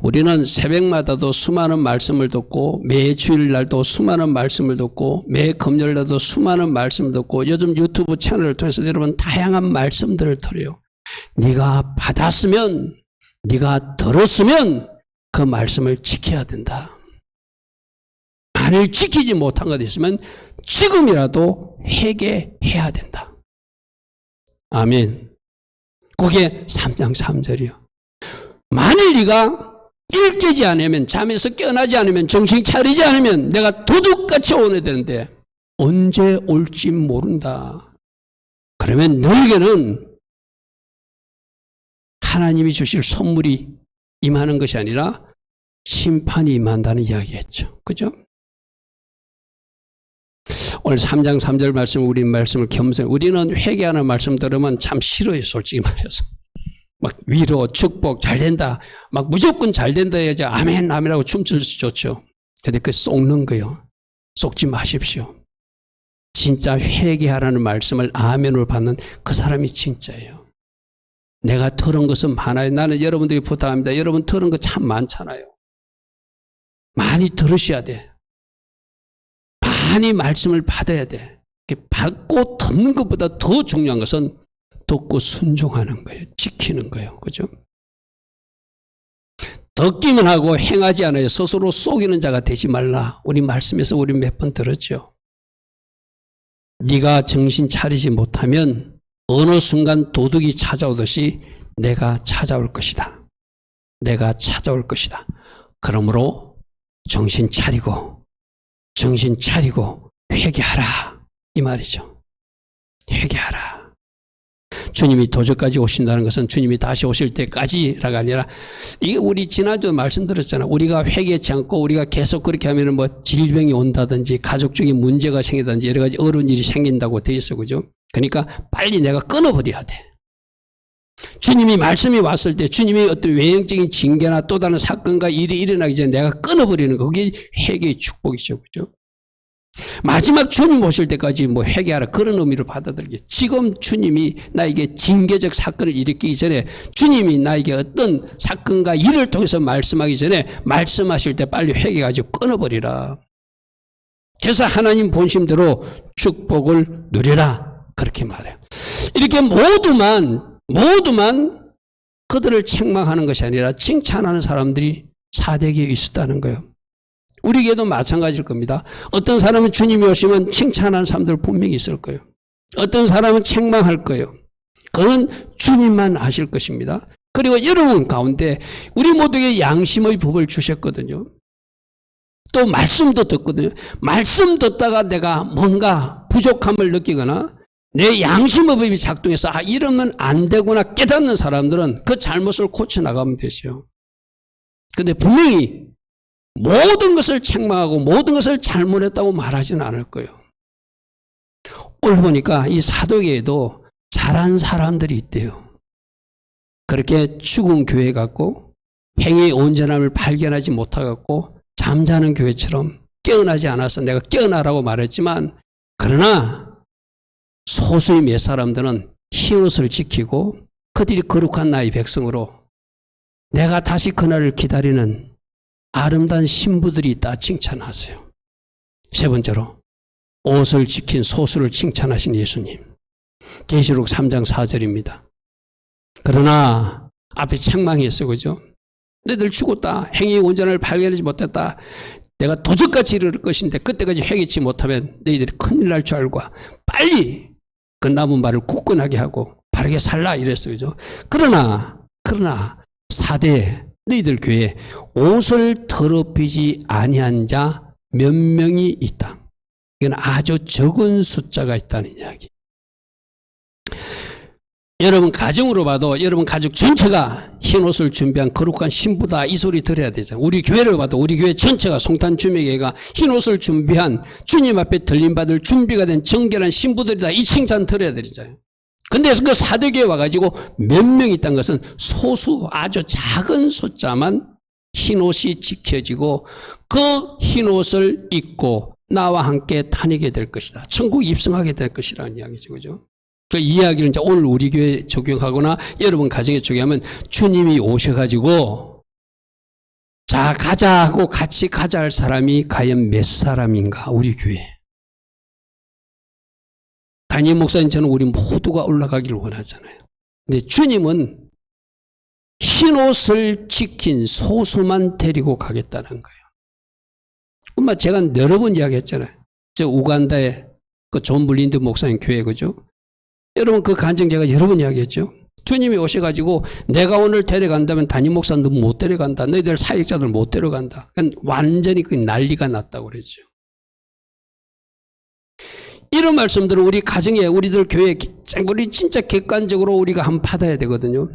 우리는 새벽마다도 수많은 말씀을 듣고, 매 주일날도 수많은 말씀을 듣고, 매 금요일날도 수많은 말씀을 듣고, 요즘 유튜브 채널을 통해서 여러분 다양한 말씀들을 들어요. 네가 받았으면, 네가 들었으면 그 말씀을 지켜야 된다. 만일 지키지 못한 것 있으면 지금이라도 회개해야 된다. 아멘. 그게 3장 3절이요. 만일 네가 일 깨지 않으면, 잠에서 깨어나지 않으면, 정신 차리지 않으면 내가 도둑같이 오게 되는데 언제 올지 모른다. 그러면 너에게는 하나님이 주실 선물이 임하는 것이 아니라 심판이 임한다는 이야기했죠. 그죠? 오늘 3장 3절 말씀, 우리 말씀을 겸손히, 우리는 회개하는 말씀 들으면 참 싫어요, 솔직히 말해서. 막 위로, 축복, 잘 된다. 막 무조건 잘 된다 해야지 아멘, 아멘하고 춤출 수 좋죠. 근데 그 속는 거요. 속지 마십시오. 진짜 회개하라는 말씀을 아멘으로 받는 그 사람이 진짜예요. 내가 들은 것은 많아요. 나는 여러분들이 부탁합니다. 여러분 들은 거 참 많잖아요. 많이 들으셔야 돼. 많이 말씀을 받아야 돼. 받고 듣는 것보다 더 중요한 것은 듣고 순종하는 거예요. 지키는 거예요. 그죠? 듣기만 하고 행하지 않아요. 스스로 속이는 자가 되지 말라. 우리 말씀에서 우리 몇 번 들었죠. 네가 정신 차리지 못하면 어느 순간 도둑이 찾아오듯이 내가 찾아올 것이다. 내가 찾아올 것이다. 그러므로 정신 차리고 회개하라. 이 말이죠. 회개하라. 주님이 도저까지 오신다는 것은 주님이 다시 오실 때까지라가 아니라, 이게 우리 지난주에 말씀드렸잖아요. 우리가 회개치 않고 우리가 계속 그렇게 하면 뭐 질병이 온다든지 가족 중에 문제가 생기든지 여러 가지 어려운 일이 생긴다고 돼 있어. 그죠? 그러니까 빨리 내가 끊어버려야 돼. 주님이 말씀이 왔을 때 주님이 어떤 외형적인 징계나 또 다른 사건과 일이 일어나기 전에 내가 끊어버리는 거, 그게 회개의 축복이죠. 그죠? 마지막 주님 오실 때까지 뭐 회개하라 그런 의미로 받아들이게. 지금 주님이 나에게 징계적 사건을 일으키기 전에, 주님이 나에게 어떤 사건과 일을 통해서 말씀하기 전에 말씀하실 때 빨리 회개가지고 끊어버리라. 그래서 하나님 본심대로 축복을 누리라 그렇게 말해요. 이렇게 모두만 그들을 책망하는 것이 아니라 칭찬하는 사람들이 사대기에 있었다는 거예요. 우리에게도 마찬가지일 겁니다. 어떤 사람은 주님이 오시면 칭찬하는 사람들 분명히 있을 거예요. 어떤 사람은 책망할 거예요. 그건 주님만 아실 것입니다. 그리고 여러분 가운데 우리 모두에게 양심의 법을 주셨거든요. 또 말씀도 듣거든요. 말씀 듣다가 내가 뭔가 부족함을 느끼거나 내 양심의 법이 작동해서 이러면 안 되구나 깨닫는 사람들은 그 잘못을 고쳐나가면 되죠. 근데 분명히 모든 것을 책망하고 모든 것을 잘못했다고 말하지는 않을 거예요. 오늘 보니까 이 사도계에도 잘한 사람들이 있대요. 그렇게 죽은 교회 같고 행위의 온전함을 발견하지 못하고 잠자는 교회처럼 깨어나지 않아서 내가 깨어나라고 말했지만, 그러나 소수의 몇 사람들은 흰옷을 지키고 그들이 거룩한 나의 백성으로 내가 다시 그날을 기다리는 아름다운 신부들이 있다 칭찬하세요. 세 번째로 옷을 지킨 소수를 칭찬하신 예수님. 계시록 3장 4절입니다. 그러나 앞에 책망했어, 그죠? 너희들 죽었다. 행위의 온전함을 발견하지 못했다. 내가 도적같이 이를 것인데 그때까지 회개치 못하면 너희들이 큰일 날 줄 알고 빨리 그 남은 말을 굳건하게 하고 바르게 살라 이랬어요, 그죠? 그러나 사대 너희들 교회에 옷을 더럽히지 아니한 자 몇 명이 있다. 이건 아주 적은 숫자가 있다는 이야기. 여러분 가정으로 봐도 여러분 가족 전체가 흰옷을 준비한 거룩한 신부다 이 소리 들어야 되잖아요. 우리 교회를 봐도 우리 교회 전체가 송탄주명회가 흰옷을 준비한 주님 앞에 들림받을 준비가 된 정결한 신부들이다 이 칭찬 들어야 되잖아요. 근데 그 사도교에 와가지고 몇 명 있다는 것은 소수 아주 작은 숫자만 흰옷이 지켜지고 그 흰옷을 입고 나와 함께 다니게 될 것이다. 천국 입성하게 될 것이라는 이야기죠. 그죠? 그 이야기를 이제 오늘 우리 교회에 적용하거나 여러분 가정에 적용하면 주님이 오셔가지고 자 가자 하고 같이 가자 할 사람이 과연 몇 사람인가 우리 교회. 담임 목사님 저는 우리 모두가 올라가기를 원하잖아요. 근데 주님은 흰옷을 지킨 소수만 데리고 가겠다는 거예요. 엄마 제가 여러 번 이야기했잖아요. 저 우간다의 그 존 블린드 목사님 교회 그죠? 여러분 그 간증 제가 여러 번 이야기했죠. 주님이 오셔가지고 내가 오늘 데려간다면 담임 목사 너 못 데려간다. 너희들 사역자들 못 데려간다. 완전히 그 난리가 났다고 그랬죠. 이런 말씀들을 우리 가정에 우리들 교회에 우리 진짜 객관적으로 우리가 한번 받아야 되거든요.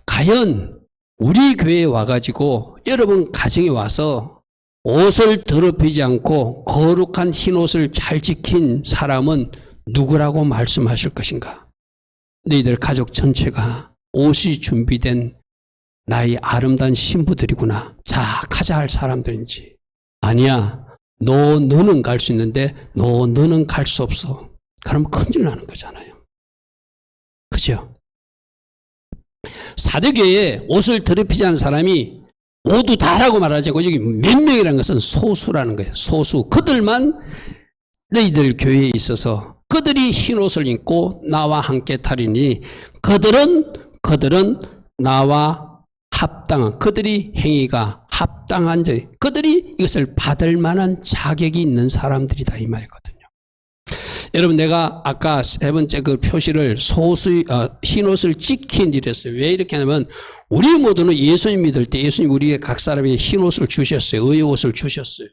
과연 우리 교회에 와가지고 여러분 가정에 와서 옷을 더럽히지 않고 거룩한 흰옷을 잘 지킨 사람은 누구라고 말씀하실 것인가? 너희들 가족 전체가 옷이 준비된 나의 아름다운 신부들이구나. 자 가자 할 사람들인지. 아니야. 너는 갈 수 있는데 너는 갈 수 없어. 그러면 큰일 나는 거잖아요. 그죠? 사도교회에 옷을 더럽히지 않은 사람이 모두 다라고 말하지 않고 여기 몇 명이라는 것은 소수라는 거예요. 소수. 그들만 너희들 교회에 있어서 그들이 흰옷을 입고 나와 함께 타리니 그들은 나와 합당한 그들이 행위가 합당한 자 그들이 이것을 받을 만한 자격이 있는 사람들이다 이 말이거든요. 여러분 내가 아까 세 번째 그 표시를 흰옷을 지킨 이랬어요. 왜 이렇게 하냐면 우리 모두는 예수님 믿을 때 예수님 우리에게 각 사람에게 흰옷을 주셨어요. 의의 옷을 주셨어요.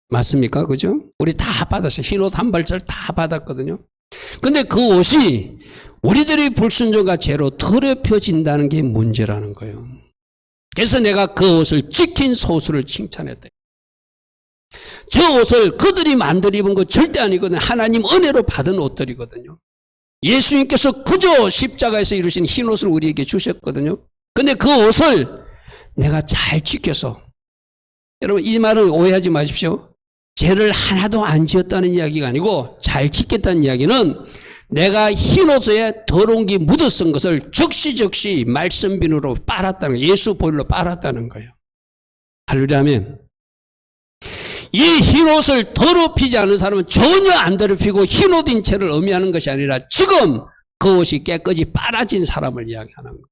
맞습니까? 그죠? 우리 다 받았어요. 흰옷 한 벌절 다 받았거든요. 근데 그 옷이 우리들의 불순종과 죄로 더럽혀진다는 게 문제라는 거예요. 그래서 내가 그 옷을 지킨 소수를 칭찬했다. 저 옷을 그들이 만들어 입은 거 절대 아니거든요. 하나님 은혜로 받은 옷들이거든요. 예수님께서 그저 십자가에서 이루신 흰 옷을 우리에게 주셨거든요. 근데 그 옷을 내가 잘 지켜서 여러분 이 말은 오해하지 마십시오. 죄를 하나도 안 지었다는 이야기가 아니고 잘 지켰다는 이야기는 내가 흰옷에 더러운 게 묻어쓴 것을 적시적시 말씀 비누로 빨았다는 거예요. 예수 보혈로 빨았다는 거예요. 할렐루야 하면 이 흰옷을 더럽히지 않은 사람은 전혀 안 더럽히고 흰옷인 채를 의미하는 것이 아니라 지금 그 옷이 깨끗이 빨아진 사람을 이야기하는 거예요.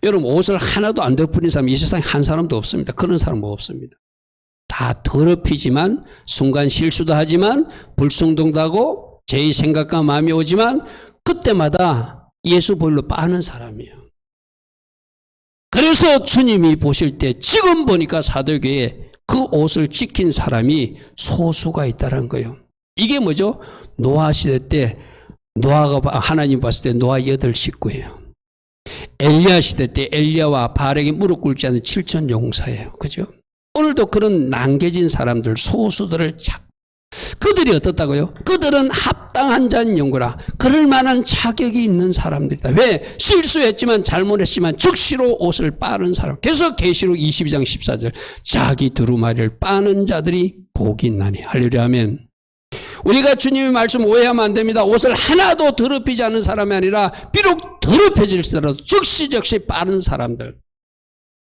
여러분 옷을 하나도 안 더럽히는 사람 이 세상에 한 사람도 없습니다. 그런 사람은 없습니다. 다 더럽히지만 순간 실수도 하지만 불순종도 하고 제 생각과 마음이 오지만 그때마다 예수 보혈로 빠는 사람이에요. 그래서 주님이 보실 때 지금 보니까 사도교회에 그 옷을 지킨 사람이 소수가 있다는 거예요. 이게 뭐죠? 노아 시대 때 노아가 하나님 봤을 때 노아 8식구예요. 엘리야 시대 때 엘리야와 바알에게 무릎 꿇지 않은 7천 용사예요. 그죠? 오늘도 그런 남겨진 사람들, 소수들을 그들이 어떻다고요? 그들은 합당한 자는 연구라. 그럴 만한 자격이 있는 사람들이다. 왜? 실수했지만 잘못했지만 즉시로 옷을 빠는 사람. 그래서 계시록 22장 14절 자기 두루마리를 빠는 자들이 복이 있나니. 할렐루야 아멘. 우리가 주님의 말씀 오해하면 안 됩니다. 옷을 하나도 더럽히지 않은 사람이 아니라 비록 더럽혀질지라도 즉시 빠른 사람들.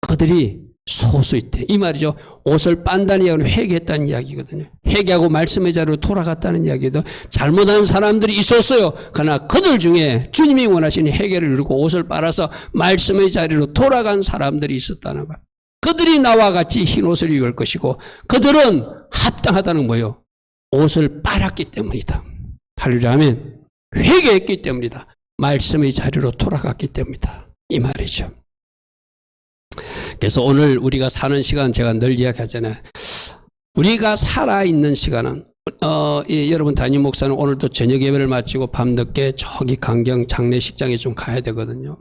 그들이 소수 있대. 이 말이죠. 옷을 빤다는 이야기는 회개했다는 이야기거든요. 회개하고 말씀의 자리로 돌아갔다는 이야기도 잘못한 사람들이 있었어요. 그러나 그들 중에 주님이 원하시는 회개를 이루고 옷을 빨아서 말씀의 자리로 돌아간 사람들이 있었다는 거예요. 그들이 나와 같이 흰 옷을 입을 것이고 그들은 합당하다는 거예요. 옷을 빨았기 때문이다. 할렐루야 아멘. 회개했기 때문이다. 말씀의 자리로 돌아갔기 때문이다. 이 말이죠. 그래서 오늘 우리가 사는 시간 제가 늘 이야기하잖아요. 우리가 살아있는 시간은 여러분 담임 목사는 오늘도 저녁 예배를 마치고 밤늦게 저기 강경 장례식장에 좀 가야 되거든요.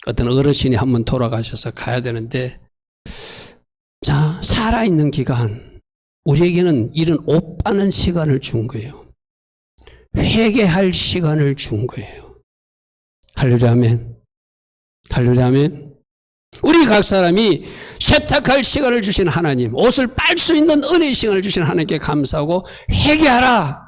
어떤 어르신이 한 번 돌아가셔서 가야 되는데 자 살아있는 기간 우리에게는 이런 옷 빠는 시간을 준 거예요. 회개할 시간을 준 거예요. 할렐루야 아멘. 할렐루야 아멘. 우리 각 사람이 세탁할 시간을 주신 하나님, 옷을 빨 수 있는 은혜의 시간을 주신 하나님께 감사하고 회개하라.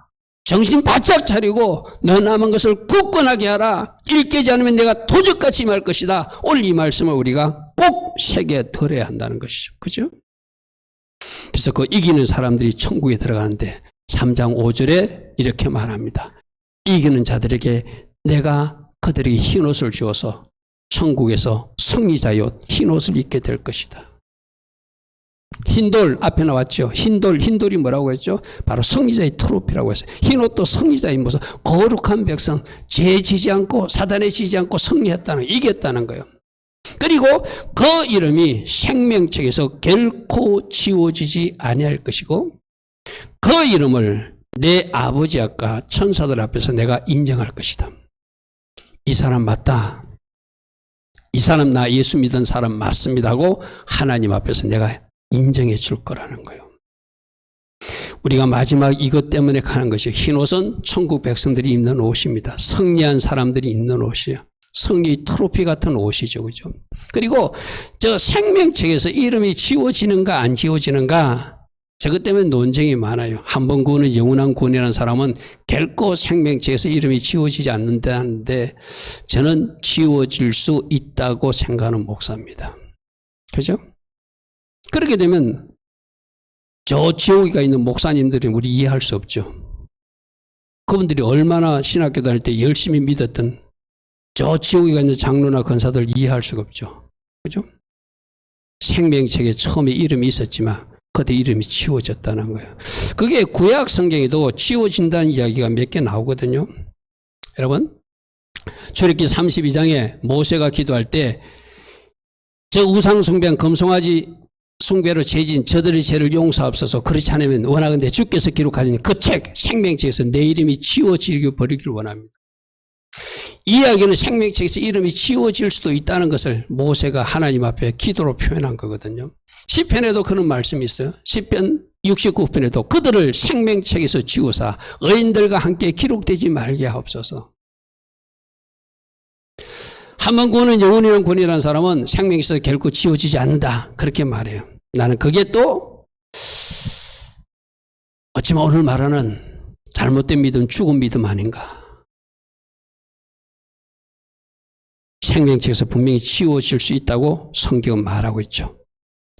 정신 바짝 차리고 너 남은 것을 굳건하게 하라. 일 깨지 않으면 내가 도적같이 임할 것이다. 오늘 이 말씀을 우리가 꼭 새겨 들어야 한다는 것이죠. 그죠? 그래서 그 이기는 사람들이 천국에 들어가는데 3장 5절에 이렇게 말합니다. 이기는 자들에게 내가 그들에게 흰옷을 주어서 천국에서 승리자의 옷, 흰옷을 입게 될 것이다. 흰돌 앞에 나왔죠. 흰돌이 뭐라고 했죠? 바로 승리자의 트로피라고 했어요. 흰옷도 승리자의 모습, 거룩한 백성, 죄 지지 않고 사단에 지지 않고 승리했다는, 이겼다는 거예요. 그리고 그 이름이 생명책에서 결코 지워지지 아니할 것이고 그 이름을 내 아버지 아까 천사들 앞에서 내가 인정할 것이다. 이 사람 맞다. 이 사람 나 예수 믿은 사람 맞습니다 하고 하나님 앞에서 내가 인정해 줄 거라는 거예요. 우리가 마지막 이것 때문에 가는 것이 흰옷은 천국 백성들이 입는 옷입니다. 승리한 사람들이 입는 옷이에요. 승리 트로피 같은 옷이죠. 그죠? 그리고 저 생명책에서 이름이 지워지는가 안 지워지는가 저것 때문에 논쟁이 많아요. 한 번 구원은 영원한 구원이라는 사람은 결코 생명책에서 이름이 지워지지 않는다는데 저는 지워질 수 있다고 생각하는 목사입니다. 그죠? 그렇게 되면 저 지옥에 있는 목사님들이 우리 이해할 수 없죠. 그분들이 얼마나 신학교 다닐 때 열심히 믿었던 저 지옥에 있는 장로나 권사들 이해할 수가 없죠. 그죠? 생명책에 처음에 이름이 있었지만 그들 이름이 지워졌다는 거예요. 그게 구약 성경에도 지워진다는 이야기가 몇 개 나오거든요. 여러분 출애굽기 32장에 모세가 기도할 때 저 우상 숭배한 금송아지 숭배로 죄진 저들의 죄를 용서하옵소서. 그렇지 않으면 원하건대 주께서 기록하신 그 책 생명책에서 내 이름이 지워지기를 버리기를 원합니다. 이 이야기는 생명책에서 이름이 지워질 수도 있다는 것을 모세가 하나님 앞에 기도로 표현한 거거든요. 시편에도 그런 말씀이 있어요. 시편 69편에도 그들을 생명책에서 지우사 의인들과 함께 기록되지 말게 하옵소서. 한 번 구원은 영원이라는 구원이라는 사람은 생명에서 결코 지워지지 않는다. 그렇게 말해요. 나는 그게 또 어찌면 오늘 말하는 잘못된 믿음, 죽은 믿음 아닌가. 생명책에서 분명히 지워질 수 있다고 성경은 말하고 있죠.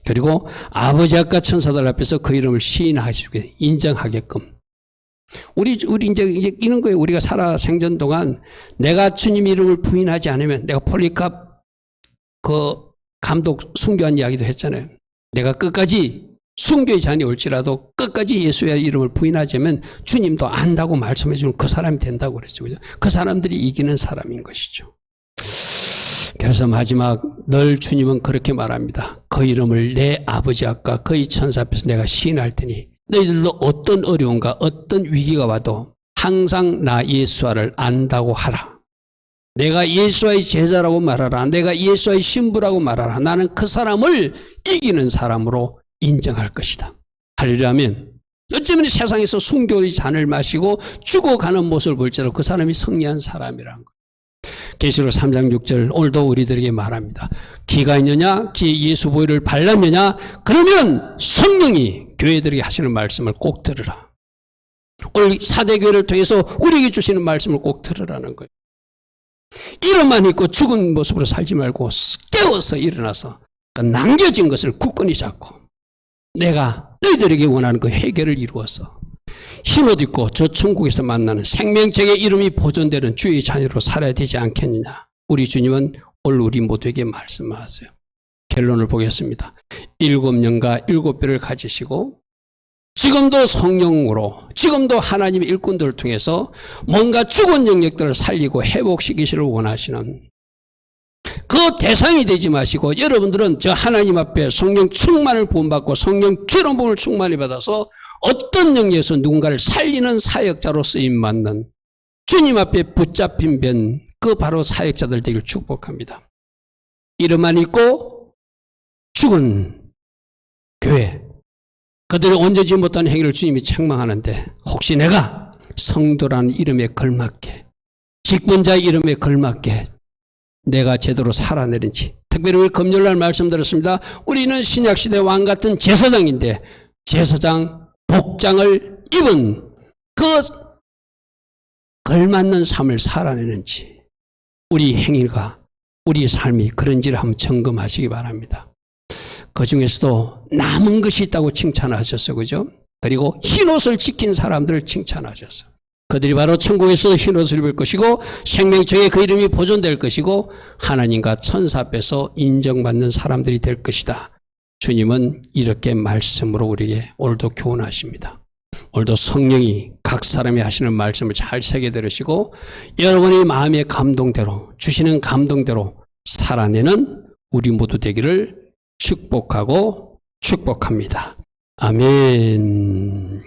그리고 아버지 아까 천사들 앞에서 그 이름을 시인하시고 인정하게끔. 우리 이제 이런 거예요. 우리가 살아 생전 동안 내가 주님 이름을 부인하지 않으면 내가 폴리캅 그 감독 순교한 이야기도 했잖아요. 내가 끝까지 순교의 잔이 올지라도 끝까지 예수의 이름을 부인하지 않으면 주님도 안다고 말씀해 주는 그 사람이 된다고 그랬죠. 그 사람들이 이기는 사람인 것이죠. 그래서 마지막 늘 주님은 그렇게 말합니다. 그 이름을 내 아버지 아까 그의 천사 앞에서 내가 시인할 테니 너희들도 어떤 어려움과 어떤 위기가 와도 항상 나 예수와를 안다고 하라. 내가 예수와의 제자라고 말하라. 내가 예수와의 신부라고 말하라. 나는 그 사람을 이기는 사람으로 인정할 것이다. 할렐루야면 어쩌면 세상에서 순교의 잔을 마시고 죽어가는 모습을 볼지라도 그 사람이 승리한 사람이라는 거예요. 계시록 3장 6절 오늘도 우리들에게 말합니다. 기가 있느냐? 기에 예수 보혈을 발랐느냐? 그러면 성령이 교회들에게 하시는 말씀을 꼭 들으라. 오늘 사대교회를 통해서 우리에게 주시는 말씀을 꼭 들으라는 거예요. 이름만 있고 죽은 모습으로 살지 말고 깨워서 일어나서 그 남겨진 것을 굳건히 잡고 내가 너희들에게 원하는 그 해결을 이루어서 흰옷 입고 저 천국에서 만나는 생명책의 이름이 보존되는 주의 자녀로 살아야 되지 않겠느냐. 우리 주님은 오늘 우리 모두에게 말씀하세요. 결론을 보겠습니다. 7년과 7배를 가지시고 지금도 성령으로 지금도 하나님의 일꾼들을 통해서 뭔가 죽은 영역들을 살리고 회복시키시를 원하시는 그 대상이 되지 마시고 여러분들은 저 하나님 앞에 성령 충만을 부음받고 성령 기름 부음을 충만히 받아서 어떤 영역에서 누군가를 살리는 사역자로 쓰임받는 주님 앞에 붙잡힌 변 그 바로 사역자들 되길 축복합니다. 이름만 있고 죽은 교회 그들이 얹어지 못한 행위를 주님이 책망하는데 혹시 내가 성도라는 이름에 걸맞게 직분자의 이름에 걸맞게 내가 제대로 살아내는지 특별히 우리 금요일날 말씀드렸습니다. 우리는 신약시대 왕같은 제사장인데 제사장 복장을 입은 그 걸맞는 삶을 살아내는지 우리 행위가 우리 삶이 그런지를 한번 점검하시기 바랍니다. 그 중에서도 남은 것이 있다고 칭찬하셨어요. 그죠? 그리고 흰옷을 지킨 사람들을 칭찬하셨어요. 그들이 바로 천국에서 흰옷을 입을 것이고 생명책에 그 이름이 보존될 것이고 하나님과 천사 앞에서 인정받는 사람들이 될 것이다. 주님은 이렇게 말씀으로 우리에게 오늘도 교훈하십니다. 오늘도 성령이 각 사람이 하시는 말씀을 잘 새겨 들으시고 여러분의 마음의 감동대로 주시는 감동대로 살아내는 우리 모두 되기를 축복하고 축복합니다. 아멘.